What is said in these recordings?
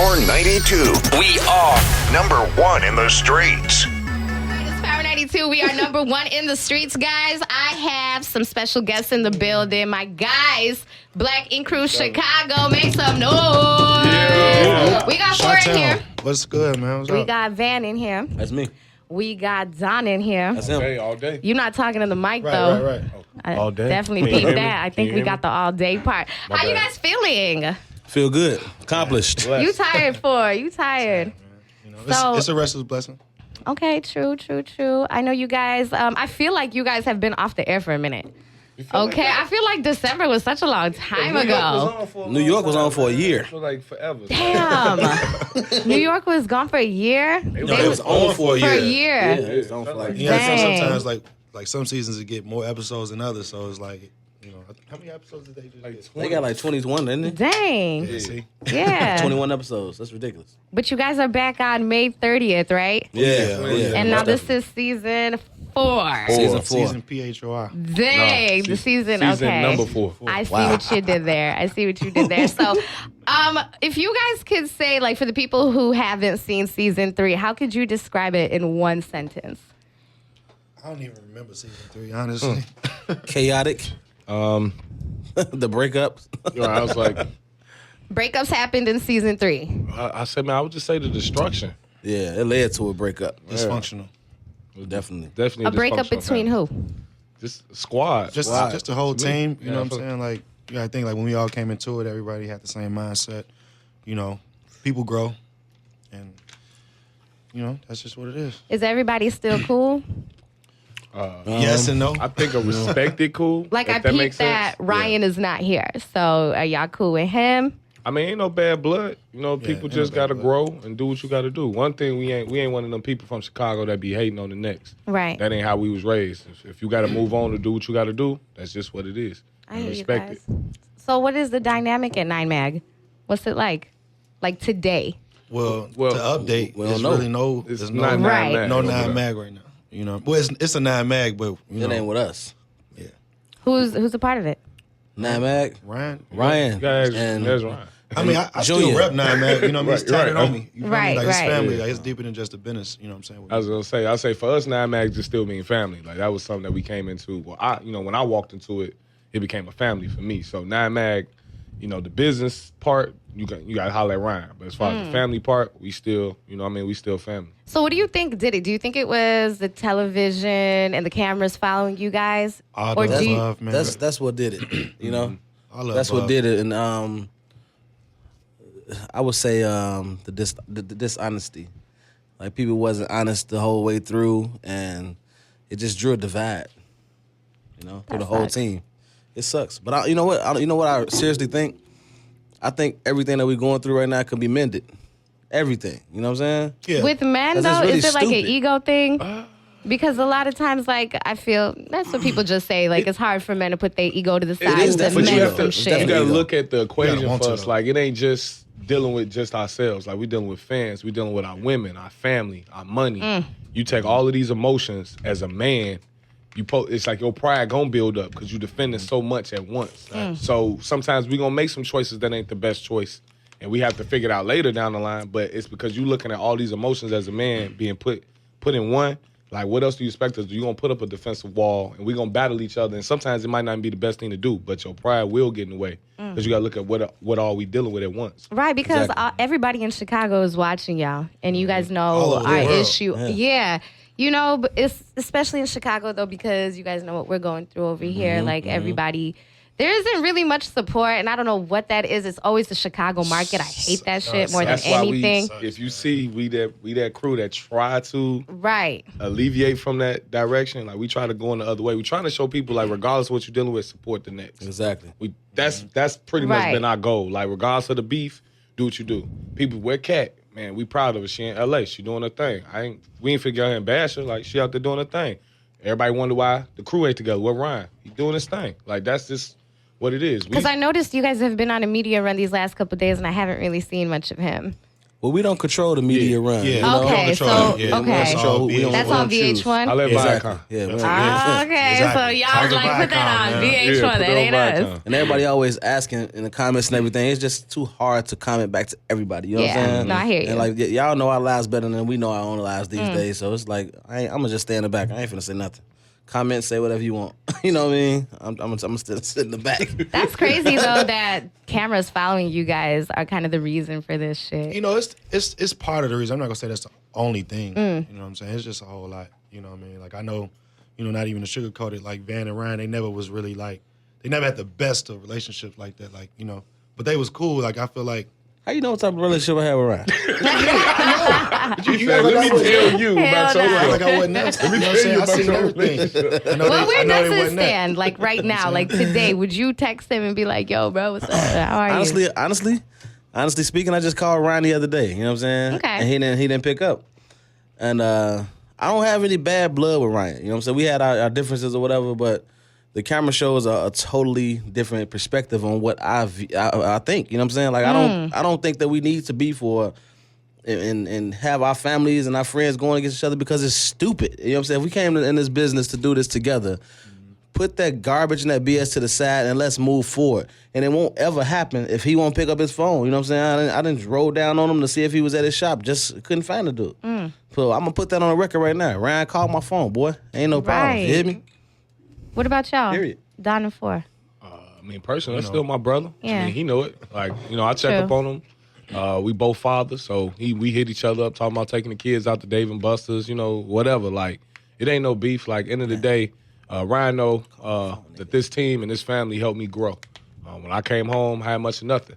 Power 92. We are Number one in the streets. It's Power 92. We are number one in the streets, guys. I have some special guests in the building. My guys, Black Ink Crew Chicago. Make some noise. Yeah. We got Four in here. What's good, man? What's We up? got Van in here. That's me. We got Don in here. That's him. Hey, all day. You're not talking to the mic, though. Right. I All day? Definitely Can you peep hear me? that. I Can think you we hear got me? the all day part. My How you bad. guys feeling? Feel good. Accomplished. Bless. You tired, Four? You tired? You know, So- it's a restless blessing. Okay, true. I know you guys, I feel like you guys have been off the air for a minute. Okay, I feel like December was such a long time ago. New York was on for a year. For like forever. Damn. New York was gone for a year? No, it was on for a For year. a year. Yeah, it was on for like You know, Dang. sometimes like some seasons it get more episodes than others, so it's like, you know, how many episodes did they just Like get? 20. They got like 21, didn't they? Dang. Yeah, see? Yeah. 21 episodes. That's ridiculous. But you guys are back on May 30th, right? Yeah. And now this is season 4. Season 4. Season PHOR. Dang, No, the season, Season okay. number 4. I see Wow. what you did there. So, if you guys could say, like, for the people who haven't seen season 3, how could you describe it in one sentence? I don't even remember season 3, honestly. Chaotic. The breakups. You know, I was like, Breakups happened in season 3. I said, man, I would just say the destruction. Yeah, it led to a breakup. Dysfunctional. Definitely. Definitely A breakup dysfunctional between family. who? Just squad. Just Wow. just the whole To me. team, you Yeah, know I what I'm feel- saying? Like, I think like when we all came into it, everybody had the same mindset. You know, people grow. And, you know, that's just what it is. Is everybody still cool? Yes and no. I think a respected cool. Like, if I that makes peeped that sense. Ryan is not here. So, are y'all cool with him? I mean, ain't no bad blood. You know, people ain't just no bad gotta blood. grow and do what you gotta do. One thing we ain't one of them people from Chicago that be hating on the next. Right. That ain't how we was raised. If you gotta move on to do what you gotta do, that's just what it is. I And hear you respect guys. it. So, what is the dynamic at 9mag? What's it like? Like today? Well, Well, to update, we don't there's know. really no, It's there's not no, Right. 9 no over 9 there. mag right now. You know, well, it's a 9 mag, but you It know, ain't with us. yeah, Who's a part of it? 9 Mag, Ryan. Ryan, You gotta ask, and that's right. I mean, I still Junior. rep 9 mag. You know, what I mean, it's Right, tatted right. on me. You feel Right, me? Like it's right. family. Yeah. Like it's deeper than just a business. You know what I'm saying? I was gonna say, I say for us, 9 Mag just still mean family. Like that was something that we came into. Well, when I walked into it, it became a family for me. So 9 Mag, the business part, you got to holler at Ryan. But as far as the family part, we still, we still family. So, what do you think did it? Do you think it was the television and the cameras following you guys? All Or the do you- love, man. that's what did it. You know, All love, that's what love. did it. And I would say the dishonesty. Like people wasn't honest the whole way through, and it just drew a divide. For That the whole sucks. team. It sucks. But you know what? I seriously think. I think everything that we're going through right now can be mended. Everything. You know what I'm saying? Yeah. With men, 'Cause though, it's really is it like an stupid. ego thing? Because a lot of times, like, I feel that's what people just say. Like, it's hard for men to put their ego to the side is and definitely men ego. some It's shit. You definitely got to ego. look at the equation want for to, us. though. Like it ain't just dealing with just ourselves. Like we dealing with fans. We dealing with our women, our family, our money. You take all of these emotions as a man. It's like your pride gonna build up because you defending so much at once. So sometimes we gonna make some choices that ain't the best choice, and we have to figure it out later down the line. But it's because you looking at all these emotions as a man being put in one. Like, what else do you expect us to do? You're going to put up a defensive wall, and we're going to battle each other. And sometimes it might not be the best thing to do, but your pride will get in the way. Because you got to look at what all we dealing with at once. Right, because Exactly. everybody in Chicago is watching y'all, and you guys All know over the our world. issue. Yeah. But it's especially in Chicago, though, because you guys know what we're going through over here. Like, everybody, there isn't really much support, and I don't know what that is. It's always the Chicago market. I hate that shit more than That's why anything. if you see we that crew that try to Right. alleviate from that direction, like we try to go in the other way. We trying to show people, like, regardless of what you're dealing with, support the next. Exactly. That's pretty much Right. been our goal. Like, regardless of the beef, do what you do. People, where Kat? Man, we proud of her. She in LA. She doing her thing. We ain't figure out here and bash her. Like, she out there doing her thing. Everybody wonder why the crew ain't together. What Ryan? He doing his thing. Like, that's just what it is. Because I noticed you guys have been on a media run these last couple of days, and I haven't really seen much of him. Well, we don't control the media run. Yeah. you know? Okay, control so it. Yeah, okay, that's all. We don't- that's we on don't choose. VH1. I let Exactly. Viacom. Yeah. we don't- Ah, okay, Exactly. so y'all Talk like about put that Viacom, on man. VH1. Yeah, That put it ain't on us. Viacom. And everybody always asking in the comments and everything. It's just too hard to comment back to everybody. You know Yeah. what I'm saying? No, I hear you. And like y'all know our lives better than we know our own lives these days. So it's like I'm gonna just stay in the back. I ain't finna say nothing. Comment, say whatever you want. You know what I mean? I'm gonna still sit in the back. That's crazy though that cameras following you guys are kind of the reason for this shit. You know, it's part of the reason. I'm not gonna say that's the only thing. You know what I'm saying? It's just a whole lot. You know what I mean? Like I know, you know, not even to sugarcoat it. Like Van and Ryan, they never was really like, they never had the best of relationships like that. Like you know, but they was cool. Like I feel like. How you know what type of relationship I have with Ryan? You said, let me tell you about Hell your no. Like I wasn't never. You know what I'm saying? I seen everything. I know Well, they- where I know does they it wasn't that. stand? Like right now, like today, would you text him and be like, "Yo, bro, what's up? How are you?" Honestly speaking, I just called Ryan the other day. You know what I'm saying? Okay. And he didn't pick up. And I don't have any bad blood with Ryan. You know what I'm saying? We had our differences or whatever, but the camera shows a totally different perspective on what I think. You know what I'm saying? Like I don't think that we need to be for and have our families and our friends going against each other because it's stupid. You know what I'm saying? If we came in this business to do this together, put that garbage and that BS to the side and let's move forward. And it won't ever happen if he won't pick up his phone. You know what I'm saying? I didn't roll down on him to see if he was at his shop. Just couldn't find the dude. So I'm going to put that on the record right now. Ryan called my phone, boy. Ain't no problem. You hear me? What about y'all? Period. Don and Four. I mean, personally, that's still my brother. Yeah. I mean, he know it. Like, you know, I check True. up on him. We both fathers, so we hit each other up talking about taking the kids out to Dave and Buster's, you know, whatever. Like, it ain't no beef. Like, end of the day, Ryan know that this team and this family helped me grow. When I came home, I had much of nothing.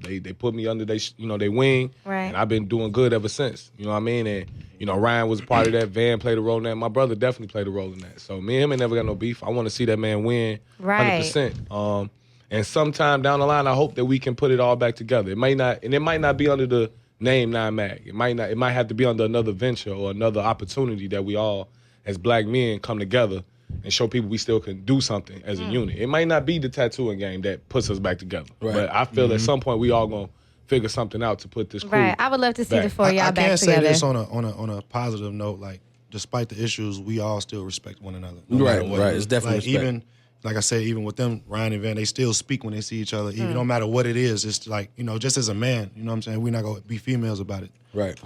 They put me under they wing, Right. and I've been doing good ever since. You know what I mean? And you know, Ryan was a part of that. Van played a role in that. My brother definitely played a role in that. So me and him ain't never got no beef. I want to see that man win, Right. 100%. And sometime down the line, I hope that we can put it all back together. It might not be under the name Nine Mag. It might have to be under another venture or another opportunity that we all, as black men, come together and show people we still can do something as a unit. It might not be the tattooing game that puts us back together. Right. But I feel at some point we all gonna figure something out to put this crew. Right. I would love to see back. the four of y'all I back can together. say this on a positive note. Like, despite the issues, we all still respect one another. No Right, matter what. right. It's definitely like respect. even like I said, even with them, Ryan and Van, they still speak when they see each other. Even no matter what it is, it's like just as a man, you know what I'm saying. We're not gonna be females about it. Right.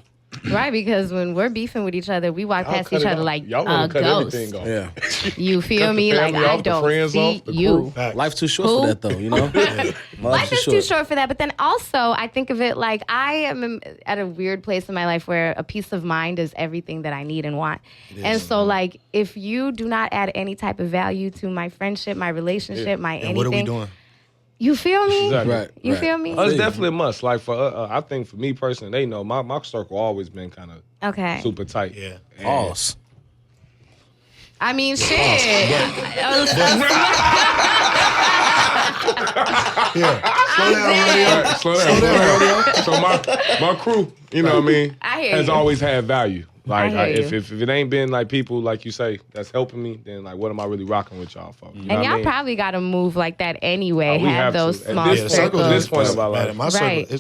Right, because when we're beefing with each other, we walk Y'all past cut each it other off. like Y'all a want to cut ghost. everything off. Yeah. You feel Cut me? the Like family I off, the don't friends see off, the you. crew. Facts. Life's too short Who? for that, though, you know? Life is too short for that. But then also, I think of it like I am at a weird place in my life where a peace of mind is everything that I need and want. And so, like, if you do not add any type of value to my friendship, my relationship, my And anything, what are we doing? you feel me? Exactly. Right. You right. feel me? It's definitely a must. Like for I think for me personally, they know my circle always been kind of Okay. super tight. Yeah. Pause. I mean, shit. Slow down, Right, slow down. So my crew, you know what I mean, I hear has you. always had value. Like I hear if it ain't been like people like you say that's helping me, then like what am I really rocking with y'all for? You know And what I y'all mean? probably got to move like that anyway. Oh, we have have to. those At small this Yeah, the point, circle circles. at this point of our man, life. my Right. circle,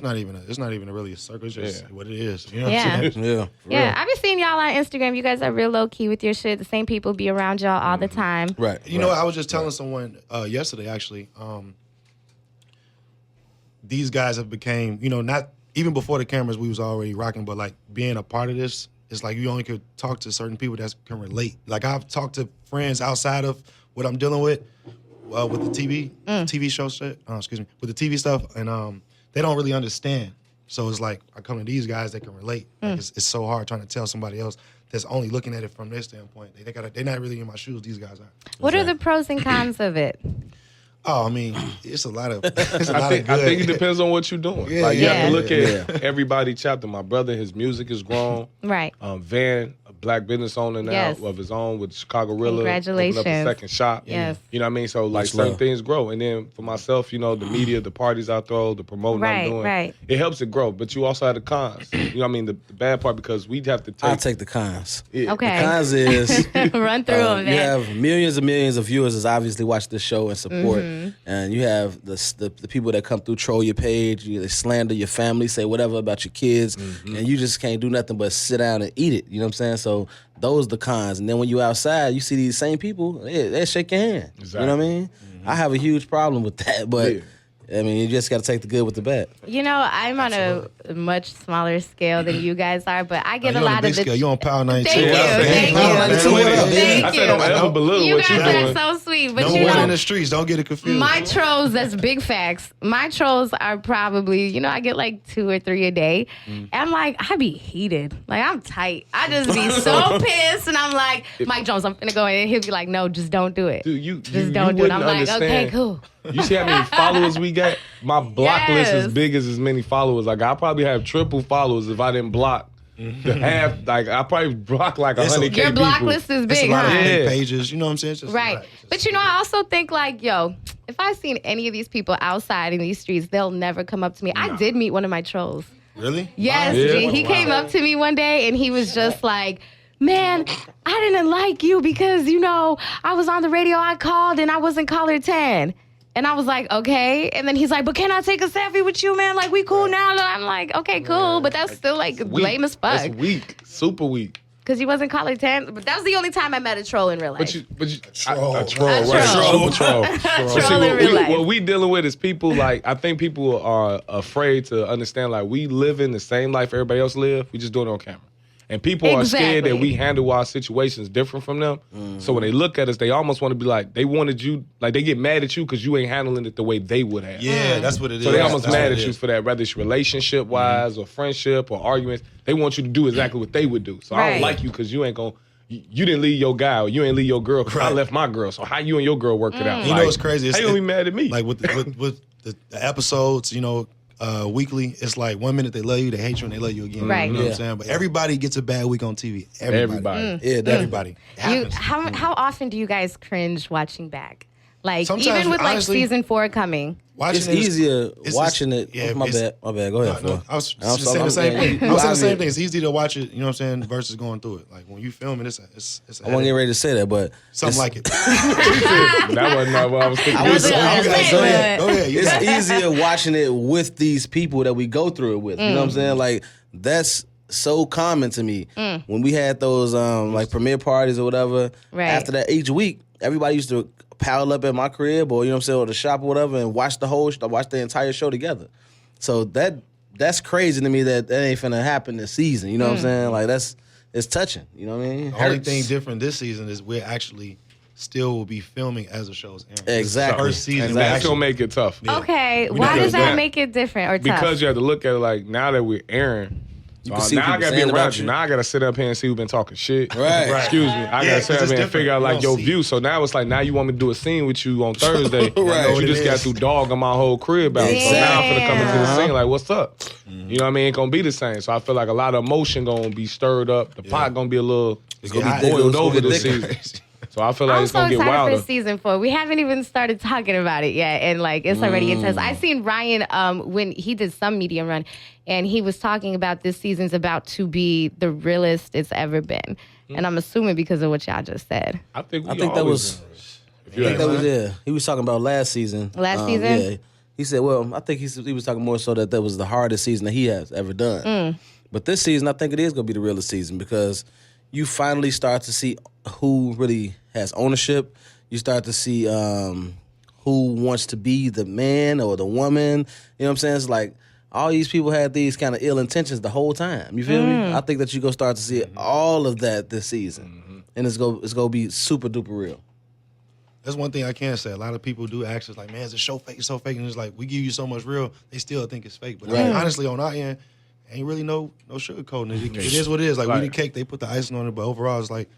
it's not even really a circle. It's just what it is. You know what Yeah. I'm saying? Yeah. for Yeah, real. I've been seeing y'all on Instagram. You guys are real low key with your shit. The same people be around y'all all the time. Right. You know, I was just telling someone yesterday, actually. These guys have became, not even before the cameras, we was already rocking, but like being a part of this, it's like you only could talk to certain people that can relate. Like I've talked to friends outside of what I'm dealing with the TV show shit. With the TV stuff, and they don't really understand. So it's like I come to these guys that can relate. Like it's so hard trying to tell somebody else that's only looking at it from their standpoint. They're not really in my shoes. These guys are. What are the pros and cons of it? Oh, I mean, it's a lot of I think it depends on what you're doing. Yeah, like you yeah. have to look at everybody chapter. My brother, his music is grown. Right. Van, black business owner now Yes. of his own with Chicago Rilla. Opened up Congratulations. a second shop. Yes. You know what I mean? So like Much certain love. things grow. And then for myself, you know, the media, the parties I throw, the promoting Right, I'm doing, right. it helps it grow. But you also have the cons. You know what I mean? The bad part because we'd have to take. I'll take the cons. Yeah. Okay. The cons is Run through them, you man. have millions and millions of viewers that obviously watch this show and support, Mm-hmm. and you have the people that come through, troll your page, they slander your family, say whatever about your kids, and you just can't do nothing but sit down and eat it. You know what I'm saying? So those are the cons. And then when you outside, you see these same people, they shake your hand. Exactly. You know what I mean? I have a huge problem with that, but Yeah. I mean, you just got to take the good with the bad. You know, I'm on a much smaller scale than you guys are, but I get You a on lot the of big the. scale. You on Power 92. Thank you, Yeah, thank Power you. 92, what up, Thank I said don't you. ever belittle You what you guys doing. are so sweet, but No you one know, in the streets. Don't get it confused. my trolls, that's big facts. My trolls are probably, you know, I get like 2 or 3 a day. And I'm like, I be heated. Like, I'm tight. I just be so pissed. And I'm like, Mike Jones, I'm finna go in. And he'll be like, no, just don't do it. Dude, you Just don't do it. I'm like, okay, cool. You see how many followers we got? My block list is Yes. big as many followers. Like I probably have triple followers if I didn't block the half. Like I probably block like It's a- 100K Your block people. list is It's a big, lot huh? of fake Yeah. pages. You know what I'm saying? It's just a Right. lot. But you know, I also think like, yo, if I seen any of these people outside in these streets, they'll never come up to me. I did meet one of my trolls. Really? Yes, Yeah. G. He came up to me one day and he was just like, man, I didn't like you because, you know, I was on the radio, I called and I wasn't caller 10. And I was like, okay. And then he's like, but can I take a selfie with you, man? Like, we cool now? And I'm like, okay, cool. But that's still like Weak. lame as fuck. That's weak, super weak. Because he wasn't caller 10. But that was the only time I met a troll in real life. But you, troll. a troll, A right? troll. Super troll. But Troll in real life. what we dealing with is people like I think people are afraid to understand like we live in the same life everybody else live. We just do it on camera. And people are scared that Exactly. we handle our situations different from them. So when they look at us, they almost want to be like, they wanted you, like they get mad at you because you ain't handling it the way they would have. Yeah, that's what it is. So they almost That's mad what at it you is. for that, whether it's relationship wise or friendship or arguments. They want you to do exactly what they would do. So I Right. don't like you because you ain't gonna. You didn't leave your guy or you ain't leave your girl because I Right. left my girl. So how you and your girl work it out? You know what's crazy? How you gonna be mad at me? Like with the episodes, you know, weekly, it's like 1 minute they love you, they hate you, and they love you again. Right. You know what Yeah. I'm saying? But everybody gets a bad week on TV. Everybody. Yeah, definitely. Everybody. It You, happens. how often do you guys cringe watching back? Like, Sometimes, even with like honestly- season 4 coming. Watching It's it is- easier it's- watching it. yeah, my it's- bad. My bad. Go ahead, No, Phil. I was I'm just saying sorry, the same I'm- thing. you I was saying the obvious. same thing. It's easy to watch it, you know what I'm saying, versus going through it. Like when you film it, it's I wasn't getting ready to say that, but something like it. That wasn't not what I was thinking. I was- Wasn't I was gonna gonna say say that. Go ahead. You it's got it. easier watching it with these people that we go through it with. You know what I'm saying? Like that's so common to me. When we had those like premiere parties or whatever, Right. after that each week, everybody used to pile up at my crib or you know what I'm saying, or the shop or whatever, and watch the entire show together. So that's crazy to me that ain't finna happen this season. You know what I'm saying? Like it's touching. You know what I mean? The only Hurts. thing different this season is we're actually still will be filming as the show's airing. Exactly. First season. Exactly. we That's actually- gonna make it tough. Yeah. Okay, We why not does gonna that do make it different or tough? Because you have to look at it like now that we're airing. can see now I people gotta be saying about around you. you. Now I gotta sit up here and see who's been talking shit. Right. Right. Excuse me. I Yeah, gotta 'cause sit up it's here and figure out different. like You your don't view. So now it's like now you want me to do a scene with you on Thursday. Right. You What just it got is. through dogging my whole crib out. So now I'm finna come into the Damn. scene like, what's up? You know what I mean? Ain't gonna be the same. So I feel like a lot of emotion gonna be stirred up. The pot gonna be a little. It's gonna Yeah, be boiled it's gonna over get this thicker. season. So I feel like I'm it's so gonna get excited wilder. for season 4. We haven't even started talking about it yet, and like it's already intense. I seen Ryan when he did some medium run, and he was talking about this season's about to be the realest it's ever been, and I'm assuming because of what y'all just said. I think I think that was. If you I think ask that was me. yeah. He was talking about last season. Last season? Yeah. He said, well, I think he was talking more so that was the hardest season that he has ever done. But this season, I think it is going to be the realest season because you finally start to see who really has ownership. You start to see who wants to be the man or the woman. You know what I'm saying? It's like all these people had these kind of ill intentions the whole time. You feel me? I think that you're going to start to see all of that this season. And it's going to be super duper real. That's one thing I can say. A lot of people do ask us like, man, is the show fake? It's so fake. And it's like, we give you so much real, they still think it's fake. But Right. honestly, on our end, ain't really no sugarcoating it. It is what it is. Like, we Right. the cake, they put the icing on it. But overall, it's like,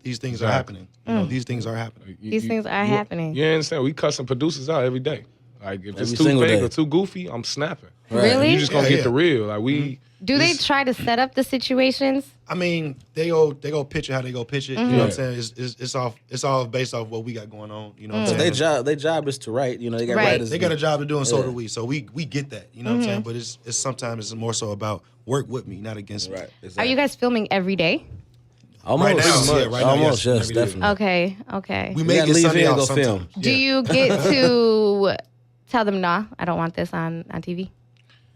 these things are Exactly. happening. You know, these things are happening. These things are happening. You understand? We cussing producers out every day. Like if it's Every too single fake day. or too goofy, I'm snapping. Right. Really? You just gonna Yeah, get the yeah. real. Like we. Do they try to set up the situations? I mean, they go pitch it how they go pitch it. You know what I'm saying? It's all based off what we got going on. You know what I'm saying? Their job is to write. You know, they got Right. writers. They got a job to do, and so do we. So we get that. You know what I'm saying? But it's sometimes it's more so about work with me, not against me. Right. Are Exactly. you guys filming every day? Almost. Right now, yeah, right now, Almost. yes, Yes, every day. definitely. Okay. We We make gotta it leave Sunday here and out go film. sometimes. Do you get to tell them, nah, I don't want this on TV?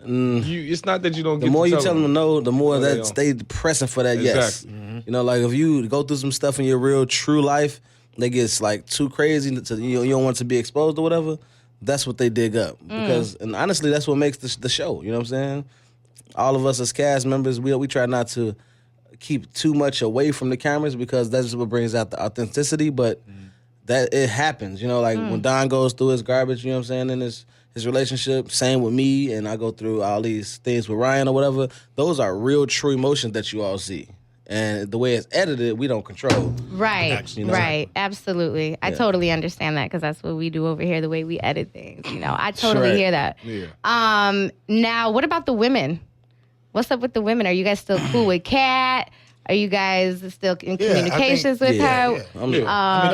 It's not that you don't get The more to you tell them no, the more they that don't. they pressing for that yes. Exactly. You know, like if you go through some stuff in your real true life, that gets like too crazy to you don't want to be exposed or whatever. That's what they dig up because, and honestly, that's what makes the show. You know what I'm saying? All of us as cast members, we try not to keep too much away from the cameras because that's what brings out the authenticity. But that it happens, you know, like when Don goes through his garbage, you know what I'm saying, in his relationship, same with me, and I go through all these things with Ryan or whatever. Those are real, true emotions that you all see. And the way it's edited, we don't control. Right, you know? right, absolutely. I totally understand that because that's what we do over here, the way we edit things. You know, I totally Right. hear that. Yeah. Now, what about the women? What's up with the women? Are you guys still cool with Kat? Are you guys still in Yeah, I communications think- with yeah, her? Yeah. I'm, I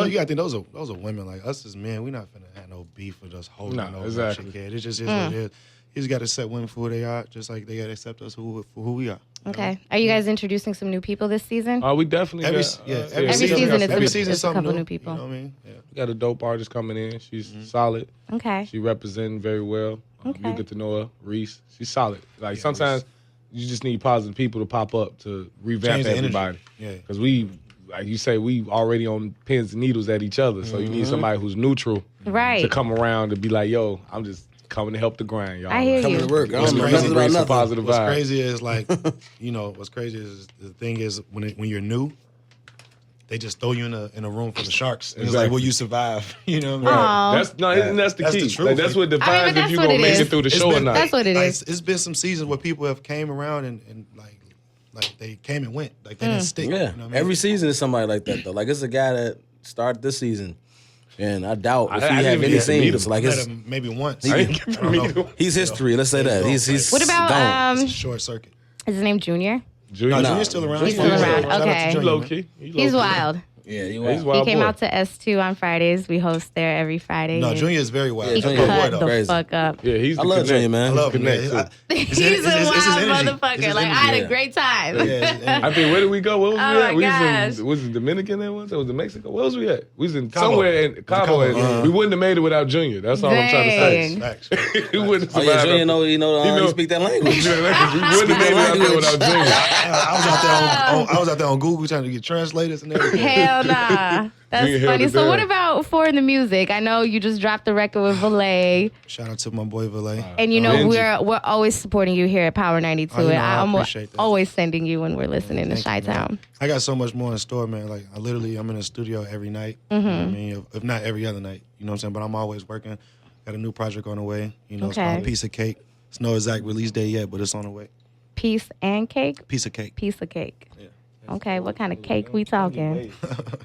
mean, you got to think those are women like us as men. We're not finna have no beef or just holding Nah, no exactly. shit. It just is what it is. You just got to accept women for who they are, just like they got to accept us for who we are. Okay. Are you guys introducing some new people this season? We definitely Every got, every season is every a- season it's a something couple new. new people. You know what I mean? Yeah. we got a dope artist coming in. She's solid. Okay. She representing very well. Okay. You get to know her, Reese. She's solid. Like sometimes you just need positive people to pop up to revamp Change the energy. everybody. Yeah. Because we, like you say, we already on pins and needles at each other. So you need somebody who's neutral Right. to come around and be like, yo, I'm just coming to help the grind, y'all. I hear coming you. to work. I What's don't know crazy nothing about Bring some nothing. positive What's vibes. crazy is like, what's crazy is the thing is when you're new, they just throw you in a room full of sharks. And It's like, Exactly. will you survive? You know what I mean? Aw. That's that's the That's key. the truth. Like, that's what defines but if that's you what gonna it make is. it through the show or not. That's what it like, is. It's been some seasons where people have came around and like they came and went. Like they didn't stick. Yeah, You know what I mean? every season is somebody like that though. Like it's a guy that started this season, and I doubt if I he didn't have even any get to meet scenes. him. Like Met it's him maybe once. I didn't get to don't meet know. him. he's history. Let's say that he's What about gone. It's a short circuit. is his name Junior? Junior, No, Nah. Junior's still around. He's still around. Shout out to Okay. He Junior, low man. key. He's wild. Yeah, you He's wild. wild. He came boy. out to S2 on Fridays. We host there every Friday. No, and Junior is very wild. Yeah, He That's Junior my boy, cut though. the Crazy. fuck up. Yeah, he's I the love connect. Junior, man. I love him, Connect, man. too. He's a wild motherfucker. Like I had energy. a great time. Yeah, his energy. I think where did we go? Where was Oh we my at? We gosh. was in was it Dominican that once? Or was it Mexico? Where was we at? We was in Cabo. somewhere in Cabo. Cabo, and yeah. We wouldn't have made it without Junior. That's all I'm trying to say. Dang. Facts. We wouldn't have Oh yeah, survived. Junior he know- speak that language. we wouldn't have made it out there without Junior. I was out there on Google trying to get translators and everything. Hell nah. That's Junior held funny. it So what down. about for the music? I know you just dropped the record with Valet, Shout out to my boy Valet. and you know Benji. we're always supporting you here at Power 92. Oh, you know, and I I'm appreciate that. always sending you when we're listening to Thank you, man. Chi-Town. I got so much more in store, man. Like I'm in the studio every night. You know what I mean, if not every other night. You know what I'm saying? But I'm always working. Got a new project on the way. You know, it's Okay. called Piece of Cake. It's no exact release date yet, but it's on the way. Piece and cake? Piece of Cake. Piece of cake. Okay, what kind of cake we talking?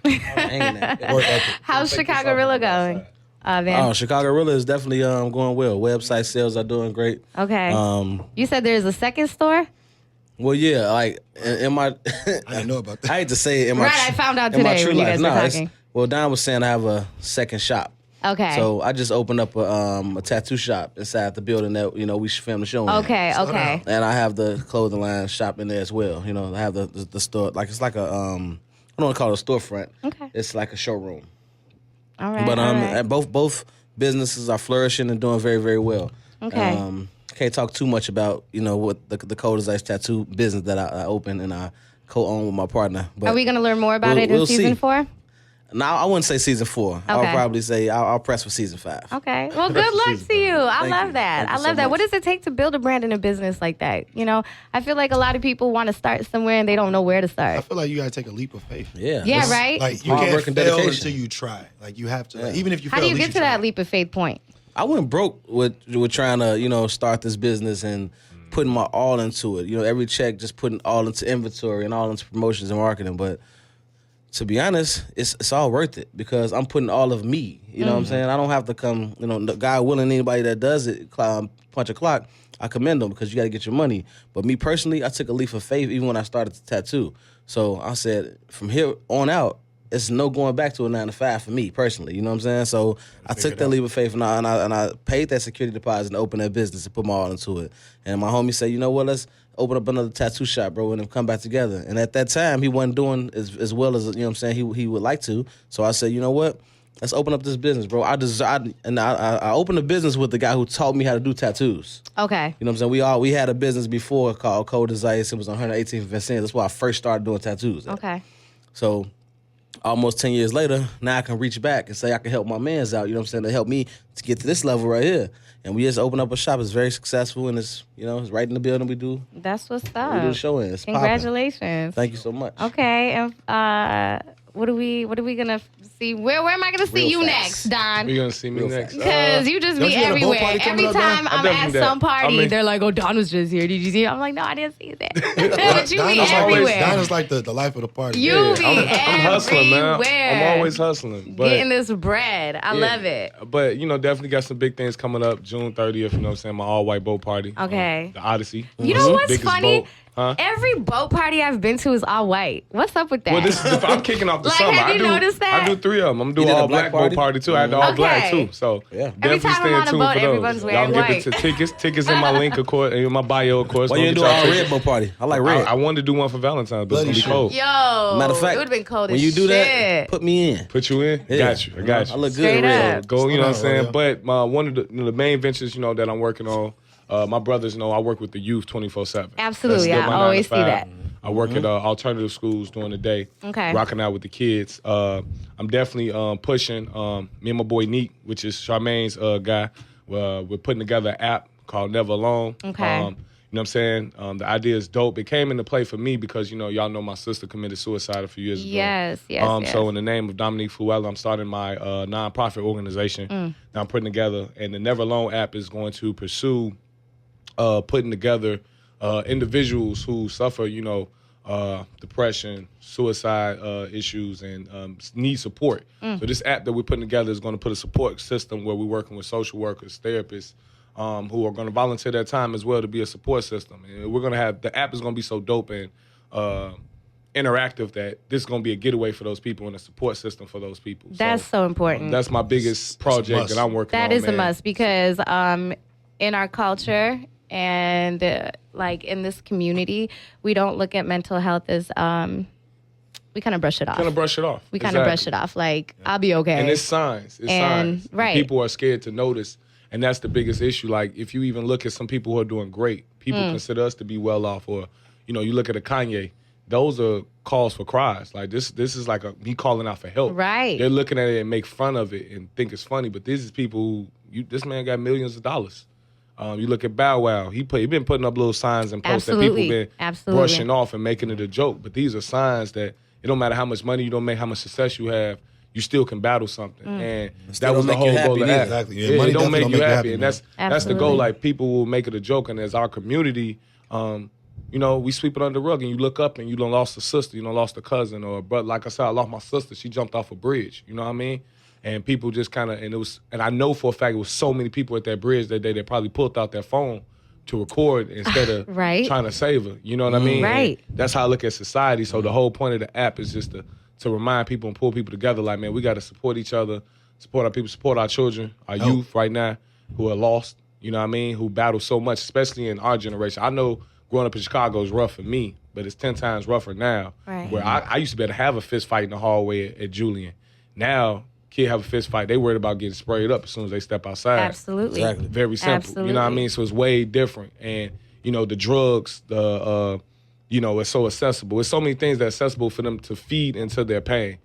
Ain't that? Work ethic. How's Chicago Rilla going? Oh, Van? Chicago Rilla is definitely going well. Website sales are doing great. Okay. Um, You said there's a second store? well, yeah, like in my, I didn't know about that. I hate to say it in my, Right, I found out in my today true when you life. guys were No, it's- talking. well, Don was saying I have a second shop. Okay. So I just opened up a tattoo shop inside the building that we should film the show in. Okay, okay. And I have the clothing line shop in there as well. You know, I have the store, like it's like a I don't want to call it a storefront. Okay. It's like a showroom. All right. But all right. and both businesses are flourishing and doing very, very well. Okay. Can't talk too much about what the Cold as Ice tattoo business that I opened and I co-own with my partner. But Are we going to learn more about it in we'll season see. 4? No, I wouldn't say season 4. I'll Okay. probably say I'll press for season 5. Okay. Well, good luck to you. I Thank love you. that. Thank you I so love that. What much. does it take to build a brand in a business like that? You know, I feel like a lot of people want to start somewhere and they don't know where to I start. feel like you gotta take a leap of faith. Yeah. Yeah, It's- right? Like you Hard can't work and fail dedication. until you try. Like you have to. Like, Yeah. even if you How fail, do you at get least to that tried. leap of faith point? I went broke with trying to, start this business and putting my all into it. Every check just putting all into inventory and all into promotions and marketing. But To be honest, it's all worth it because I'm putting all of me. You know what I'm saying? I don't have to come, God willing, anybody that does it, punch a clock, I commend them because you got to get your money. But me personally, I took a leap of faith even when I started to tattoo. So I said, from here on out, it's no going back to a 9 to 5 for me personally. You know what I'm saying? So I took that leap of faith and I paid that security deposit and opened that business and put my all into it. And my homie said, you know what, let's open up another tattoo shop, bro, and then come back together. And at that time, he wasn't doing as well as, you know what I'm saying, he would like to. So I said, you know what, let's open up this business, bro. I opened a business with the guy who taught me how to do tattoos. Okay. You know what I'm saying? We had a business before called Cold as Ice. It was on 118th Vincennes. That's where I first started doing tattoos at. Okay. So almost 10 years later, now I can reach back and say I can help my mans out, you know what I'm saying, to help me to get to this level right here. And we just opened up a shop. It's very successful, and it's, it's right in the building we do. That's what's We do up. the show in. It's popping. Congratulations. Thank you so much. Okay, and what are we gonna see? Where am I gonna see Real you fast. next, Don? You're gonna see me Real next. Because you just don't be you got a boat everywhere. party coming Every up, Don? time I I'm definitely at some did. party, I mean- they're like, "Oh, Don was just here. Did you see?" I'm like, "No, I didn't see that." But you be Dinah's everywhere. Dinah's like the life of the party. You be I'm hustling, man. everywhere. I'm always hustling. But getting this bread. I love it. But definitely got some big things coming up. June 30th, you know what I'm saying, my all-white boat party. Okay. The Odyssey. You know what's Biggest funny? boat. Huh? Every boat party I've been to is all white. What's up with that? Well, I'm kicking off the Like, summer. have you noticed that? I do 3 of them. I'm doing You did a all black black boat party too. I had the all black Okay. too. So Yeah. Every definitely time stay I'm in on a tune boat, for those. everyone's wearing Y'all white. get the tickets in my link, of course, in my bio, of course. Why Go you didn't get do y'all our tickets. red boat party? I like red. I wanted to do one for Valentine's, but Bloody it's gonna be shit. cold. Yo, Matter of fact, it would have been cold when as you do shit. that, put me in. Put you in? Yeah. Got you. I got you. I look good Straight in red. up. Go, you know what I'm Slow down, saying? rodeo. But one of the main ventures, that I'm working on, my brothers know I work with the youth 24/7. Absolutely. That's still I my always 9 to see 5. that. I work at alternative schools during the day, Okay. rocking out with the kids. I'm definitely pushing me and my boy Neek, which is Charmaine's guy. We're putting together an app called Never Alone. Okay. You know what I'm saying? The idea is dope. It came into play for me because, y'all know my sister committed suicide a few years ago. Yes, yes, yes. So in the name of Dominique Fuella, I'm starting my nonprofit organization. Now I'm putting together, and the Never Alone app is going to pursue putting together individuals who suffer, depression, suicide issues, and need support. So this app that we're putting together is going to put a support system where we're working with social workers, therapists, who are going to volunteer their time as well to be a support system. And we're going to have, the app is going to be so dope and interactive that this is going to be a getaway for those people and a support system for those people. That's so important. That's my biggest project must. that I'm working on. That is a man. must because in our culture and like in this community, we don't look at mental health as we kind of brush it off. Kind of brush it off. We kind of brush it off. Like, I'll be okay. And it's signs. It's And- signs. right. People are scared to notice. And that's the biggest issue. Like, if you even look at some people who are doing great, people consider us to be well off. Or, you look at a Kanye, those are calls for cries. Like, this is like me calling out for help. Right. They're looking at it and make fun of it and think it's funny. But this is people who, this man got millions of dollars. You look at Bow Wow. He been putting up little signs and posts that Absolutely. people been Absolutely. brushing off and making it a joke. But these are signs that it don't matter how much money you don't make, how much success you have, you still can battle something. And still that was don't the make you whole happy goal of neither. that. Exactly. Yeah, Yeah, money it don't definitely make don't you make you happy. happy, And man. that's the Absolutely. goal. Like, people will make it a joke. And as our community, we sweep it under the rug and you look up and you done lost a sister, you done lost a cousin or a brother. Like I said, I lost my sister. She jumped off a bridge. You know what I mean? And people just kind of, and I know for a fact it was so many people at that bridge that day that probably pulled out their phone to record instead of Right. trying to save her. You know what I mean? Right. And that's how I look at society. So the whole point of the app is just to remind people and pull people together. Like, man, we got to support each other, support our people, support our children, our youth right now who are lost. You know what I mean? Who battle so much, especially in our generation. I know growing up in Chicago is rough for me, but it's 10 times rougher now. Right. Where I used to be able to have a fist fight in the hallway at Julian. Now, kid have a fist fight, they worried about getting sprayed up as soon as they step outside. Absolutely. Exactly. Very simple. You know what I Absolutely. mean? So it's way different. And, the drugs, it's so accessible. It's so many things that are accessible for them to feed into their pain.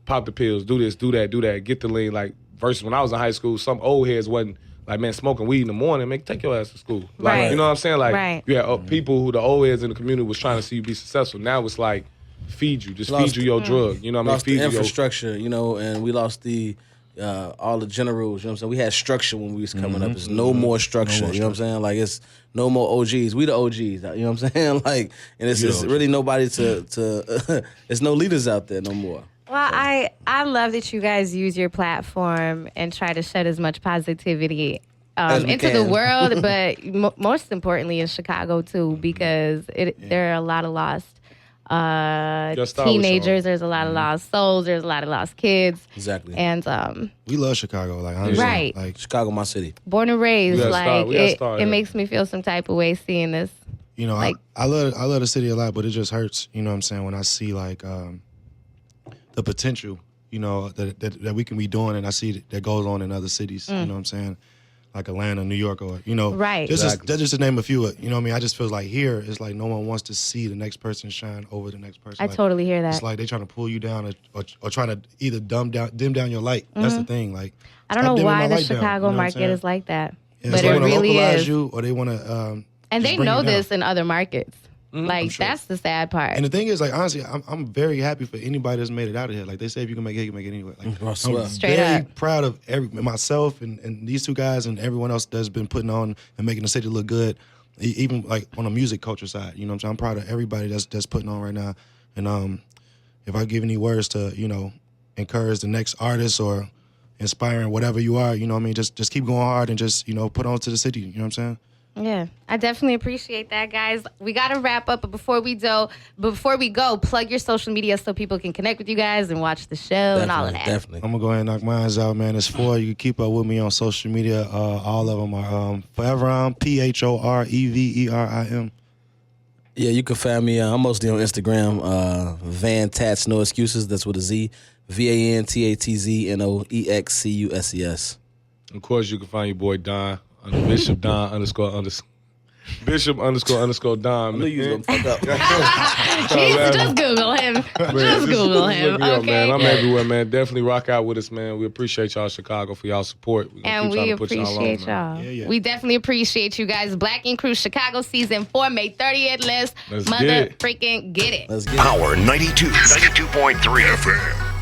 Pop the pills, do this, do that, get the lean. Like, versus when I was in high school, some old heads wasn't like, man, smoking weed in the morning, man, take your ass to school. Like, Right. you know what I'm saying? Like, Right. you had people who the old heads in the community was trying to see you be successful. Now it's like, feed you, just Lost feed you your drug. You know what I mean? Lost Feed the you your infrastructure, and we lost the all the generals. You know what I'm saying? We had structure when we was coming up. It's no more structure. You know what I'm saying? Like it's no more OGs. We the OGs. You know what I'm saying? Like, and it's really nobody to. There's no leaders out there no more. Well, I love that you guys use your platform and try to shed as much positivity into the world, but most importantly in Chicago too, because there are a lot of lost teenagers. There's a lot of lost souls. There's a lot of lost kids. Exactly. And we love Chicago. Like honestly, right. Like Chicago, my city. Born and raised. Like it makes me feel some type of way seeing this. You know, like, I love the city a lot, but it just hurts. You know what I'm saying? When I see like the potential, you know, that we can be doing, and I see that goes on in other cities. You know what I'm saying? Like Atlanta, New York, or you know, right? That's just to name a few. You know what I mean? I just feel like here it's like no one wants to see the next person shine over the next person. I like, totally hear that. It's like they trying to pull you down or trying to either dim down your light. That's the thing. Like I don't know why the Chicago market is like that, yeah, but so it they wanna really localize is. you, or they want to. And they know this in other markets. Like sure. that's the sad part. And the thing is, like honestly, I'm very happy for anybody that's made it out of here. Like they say, if you can make it, you can make it anyway. Like, I'm Straight very up. proud of myself and these two guys and everyone else that's been putting on and making the city look good. Even like on the music culture side, you know what I'm saying? I'm proud of everybody that's putting on right now. And if I give any words to, you know, encourage the next artist or inspiring whatever you are, you know what I mean? Just keep going hard and just, you know, put on to the city. You know what I'm saying? Yeah, I definitely appreciate that, guys. We got to wrap up, but before we go, plug your social media so people can connect with you guys and watch the show and all of that. Definitely. I'm going to go ahead and knock mine out, man. It's 4. You can keep up with me on social media. All of them are Foreverim, PHOREVERIM. Yeah, you can find me. I'm mostly on Instagram. Van Tats No Excuses. That's with a Z. VANTATZNOEXCUSES. Of course, you can find your boy Don under Bishop Don Bishop _ Don. I knew you was gonna fuck up. Just Google him. Just Google him. Look me up, Okay. man. I'm everywhere, man. Definitely rock out with us, man. We appreciate y'all, Chicago, for y'all support. And we appreciate y'all. Yeah. We definitely appreciate you guys. Black Ink Crew Chicago Season 4, May 30th. Let's get mother it. freaking get it. Let's get it. Power 92.3 FM.